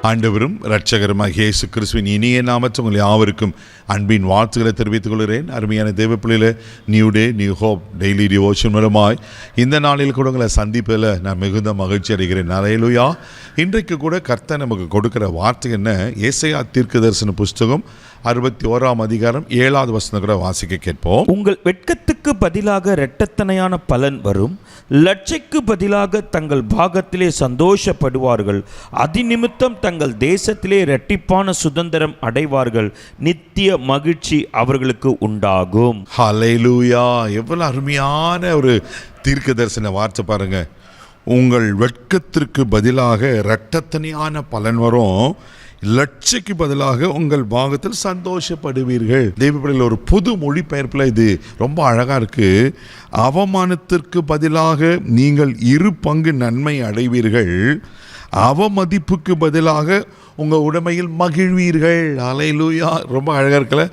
ஆண்டவரும் இரட்சகருமாகிய இயேசு கிறிஸ்துவின் இனிய நாமத்தில் உங்கள் யாவருக்கும் அன்பின் வாழ்த்துக்களை தெரிவித்துக் கொள்கிறேன். அருமையான தேவ பிள்ளைகளே, new day new hope daily devotion மூலமாய் இந்த நாளில் கூட உங்களை சந்திப்பதில் நான் மிகுந்த மகிழ்ச்சி அடைகிறேன். அல்லேலூயா. இன்றைக்கு கூட கர்த்தர் நமக்கு கொடுக்கிற வார்த்தை என்ன? ஏசாயா தீர்க்கதரிசன புஸ்தகம் 61 அதிகாரம் 7வது வசனம் கூட வாசிக்க கேட்போம். உங்கள் வெட்கத்துக்கு பதிலாக இரட்டத்தனையான பலன் வரும், லட்சைக்கு பதிலாக தங்கள் பாகத்திலே சந்தோஷப்படுவார்கள், அதிநிமித்தம் தங்கள் தேசத்திலே இரட்டிப்பான சுதந்திரம் அடைவார்கள், நித்திய மகிழ்ச்சி அவர்களுக்கு உண்டாகும். ஹல்லேலூயா. எவ்வளவு அருமையான ஒரு தீர்க்க தரிசன வார்த்தை பாருங்க. உங்கள் வெட்கத்திற்கு பதிலாக இரட்டத்தனையான பலன் வரும், லட்சைக்கு பதிலாக உங்கள் பாகத்தில் சந்தோஷப்படுவீர்கள். தேவப்பிள்ளையில் ஒரு புது மொழிபெயர்ப்பில் இது ரொம்ப அழகாக இருக்கு. அவமானத்திற்கு பதிலாக நீங்கள் 2 பங்கு நன்மை அடைவீர்கள், அவமதிப்புக்கு பதிலாக உங்கள் உடைமையில் மகிழ்வீர்கள். அல்லேலூயா. ரொம்ப அழகாக இருக்கல.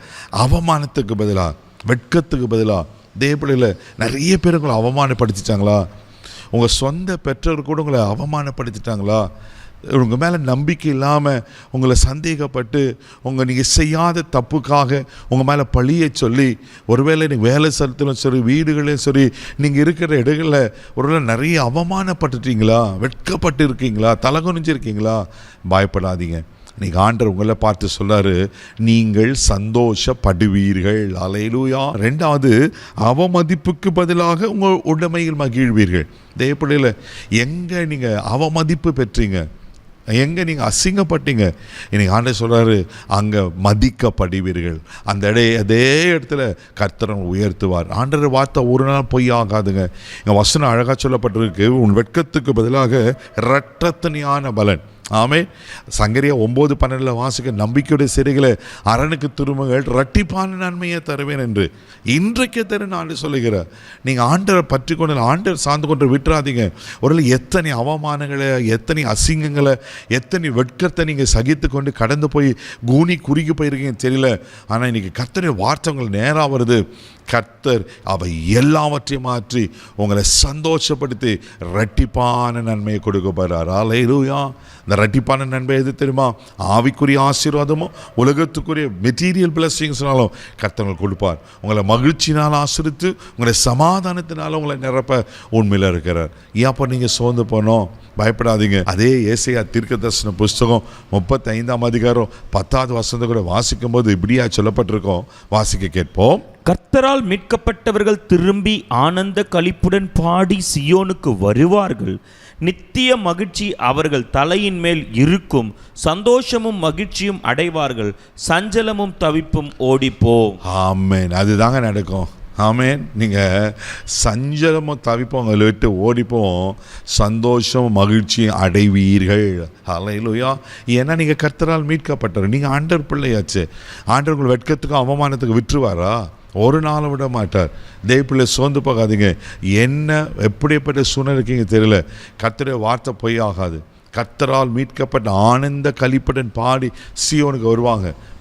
அவமானத்துக்கு பதிலாக, வெட்கத்துக்கு பதிலாக. தேவப்பிள்ளையில் நிறைய பேர் உங்களை அவமானப்படுத்திட்டாங்களா? உங்கள் சொந்த பெற்றோர் கூட உங்களை அவமானப்படுத்திட்டாங்களா? உங்கள் மேலே நம்பிக்கை இல்லாமல் உங்களை சந்தேகப்பட்டு நீங்கள் செய்யாத தப்புக்காக உங்கள் மேலே பழியை சொல்லி, ஒருவேளை நீங்கள் வேலை ஸ்தலத்திலும் சரி வீடுகளையும் சரி நீங்கள் இருக்கிற இடங்களில் ஒருவேளை நிறைய அவமானப்பட்டுட்டீங்களா? வெட்கப்பட்டு இருக்கீங்களா? தலகுனிஞ்சிருக்கீங்களா? பயப்படாதீங்க. இன்னைக்கு ஆண்டவர் உங்களை பார்த்து சொல்றாரு, நீங்கள் சந்தோஷப்படுவீர்கள். அல்லேலூயா. 2வது, அவமதிப்புக்கு பதிலாக உங்கள் உடைமையில் மகிழ்வீர்கள். தேவப்பிள்ளையில் எங்கே நீங்கள் அவமதிப்பு பெற்றீங்க, எங்கே நீங்கள் அசிங்கப்பட்டீங்க, இன்னைக்கு ஆண்டவர் சொல்கிறாரு, அங்கே மதிக்கப்படுவீர்கள். அதே இடத்துல கர்த்தர் உயர்த்துவார். ஆண்டவர் வார்த்தை ஒரு நாள் பொய் ஆகாதுங்க. இங்கே வசனம் அழகாக சொல்லப்பட்டிருக்கு, உன் வெட்கத்துக்கு பதிலாக இரட்டத்தனையான பலன். ஆமே. சங்கரியா 9:12 வாசிக்க, நம்பிக்கையுடைய சிறைகளை அரணுக்கு திரும்புங்கள், இரட்டிப்பான நன்மையை தருவேன் என்று இன்றைக்கே தருன்னு ஆண்டு சொல்லுகிறார். நீங்கள் ஆண்டரை பற்றி கொண்டு, ஆண்டர் சார்ந்து கொண்டு விட்டுறாதீங்க. ஒரு எத்தனை அவமானங்களை, எத்தனை அசிங்கங்களை, எத்தனை வெட்கத்தை நீங்கள் சகித்து கொண்டு கடந்து போய் குறுகி போயிருக்கீங்க தெரியல. ஆனால் இன்னைக்கு கர்த்தருடைய வார்த்தை உங்கள் நேராக வருது. கர்த்தர் அவை எல்லாவற்றையும் மாற்றி உங்களை சந்தோஷப்படுத்தி இரட்டிப்பான நன்மையை கொடுக்க போகிறார். அல்லேலூயா. இந்த இரட்டிப்பான நன்மை எது தெரியுமா? ஆவிக்குரிய ஆசீர்வாதமும் உலகத்துக்குரிய மெட்டீரியல் பிளஸிங்ஸ்னாலும் கர்த்தர் கொடுப்பார். உங்களை மகிழ்ச்சினால் ஆசிரித்து உங்களை சமாதானத்தினால உங்களை நிரப்ப உண்மையில் இருக்கிறார். ஏன் அப்போ நீங்கள் சோர்ந்து போனோம்? பயப்படாதீங்க. அதே ஏசாயா தீர்க்கதரிசன புஸ்தகம் 35 அதிகாரம் 10வது வசனத்தை கூட வாசிக்கும் போது இப்படியா சொல்லப்பட்டிருக்கோம். வாசிக்க கேட்போம். கர்த்தரால் மீட்கப்பட்டவர்கள் திரும்பி ஆனந்த களிப்புடன் பாடி சியோனுக்கு வருவார்கள், நித்திய மகிழ்ச்சி அவர்கள் தலையின் மேல் இருக்கும், சந்தோஷமும் மகிழ்ச்சியும் அடைவார்கள், சஞ்சலமும் தவிப்பும் ஓடிப்போம். ஆமென். அதுதாங்க நடக்கும். ஆமென். நீங்கள் சஞ்சலமும் தவிப்போம் உங்களை விட்டு ஓடிப்போம், சந்தோஷம் மகிழ்ச்சியும் அடைவீர்கள். அல்லேலூயா. ஏன்னா நீங்கள் கர்த்தரால் மீட்கப்பட்டவர், நீங்கள் ஆண்டவர் பிள்ளையாச்சு. ஆண்டவர் உங்கள் வெட்கத்துக்கும் அவமானத்துக்கு விட்டுருவாரா? ஒரு நாள் விட மாட்டார். தேவப்பிள்ளை சோர்ந்து போகாதீங்க. என்ன எப்படிப்பட்ட சூழ்நிலை இருக்கீங்க தெரியல, கர்த்தருடைய வார்த்தை பொய் ஆகாது. கர்த்தரால் மீட்கப்பட்ட ஆனந்த களிப்புடன் பாடி சியோனுக்கு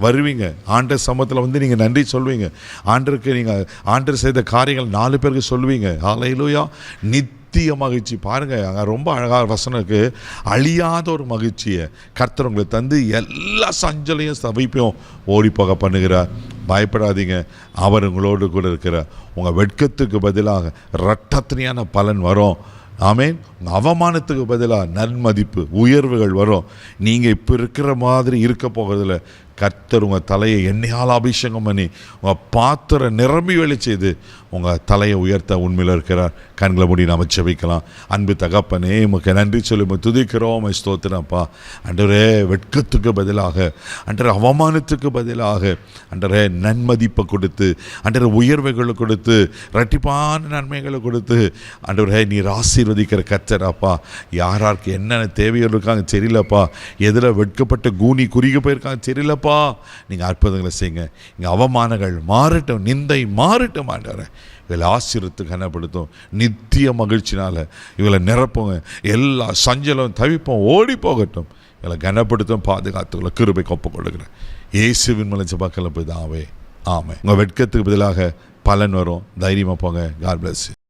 வருவீங்க. ஆண்டர் சமூகத்தில் வந்து நீங்கள் நன்றி சொல்வீங்க. ஆண்டருக்கு நீங்கள் ஆண்டர் செய்த காரியங்கள் 4 பேருக்கு சொல்லுவீங்க. அல்லேலூயா. நித்திய மகிழ்ச்சி. பாருங்கள், அங்கே ரொம்ப அழகாக வசனம் இருக்குது. அழியாத ஒரு மகிழ்ச்சியை கர்த்தர் உங்களுக்கு தந்து எல்லா சஞ்சலையும் தவிப்பையும் ஓடி போக பண்ணுகிறார். பயப்படாதீங்க. அவர் உங்களோடு கூட இருக்கிறார். உங்கள் வெட்கத்துக்கு பதிலாக இரட்டத்தனையான பலன் வரும். ஆமென். அவமானத்துக்கு பதிலாக நன்மதிப்பு உயர்வுகள் வரும். நீங்கள் இப்போ இருக்கிற மாதிரி இருக்க போகிறதில்ல. கர்த்தர் உங்கள் தலையை எண்ணெயால் அபிஷேகம் பண்ணி உங்கள் பாத்திரம் நிரம்பி வெளி செய்து உங்கள் தலையை உயர்த்த உண்மையில் இருக்கிறார். கண்களை மூடி நாம் ஜெபிக்கலாம். அன்பு தகப்பனே, உமக்கு நன்றி சொல்லி துதிக்கிறோம், ஸ்தோத்திரம்ப்பா. ஆண்டவரே, வெட்கத்துக்கு பதிலாக, ஆண்டவரே அவமானத்துக்கு பதிலாக, ஆண்டவரே நன்மதிப்பை கொடுத்து, ஆண்டவரே உயர்வுகளை கொடுத்து, இரட்டிப்பான நன்மைகளை கொடுத்து, ஆண்டவரே நீர் ஆசீர்வதிக்கிற கர்த்தராப்பா. யாராருக்கு என்னென்ன தேவைகள் இருக்காங்க தெரியலப்பா. எதில் வெட்கப்பட்டு குறுகி போயிருக்காங்க தெரியலப்பா. நீங்கள் அற்புதங்களை செய்யுங்க. இங்கே அவமானங்கள் மாறட்டும், நிந்தை மாறட்டும். ஆண்டவரே இவளை ஆசீர்வதித்து கனப்படுத்தும். நித்திய மகிழ்ச்சினால் இவளை நிரப்புங்க. எல்லா சஞ்சலம் தவிப்பும் ஓடி போகட்டும். இவளை கனப்படுத்தும், பாதுகாத்துக்களை கிருபை ஒப்புக் கொள்ளுகிறேன். இயேசுவின் மூலம் ஜெபக்கேளும் பிதாவே. ஆமென். உங்கள் வெட்கத்துக்கு பதிலாக பலன் வரும். தைரியமாக போங்க. God bless you.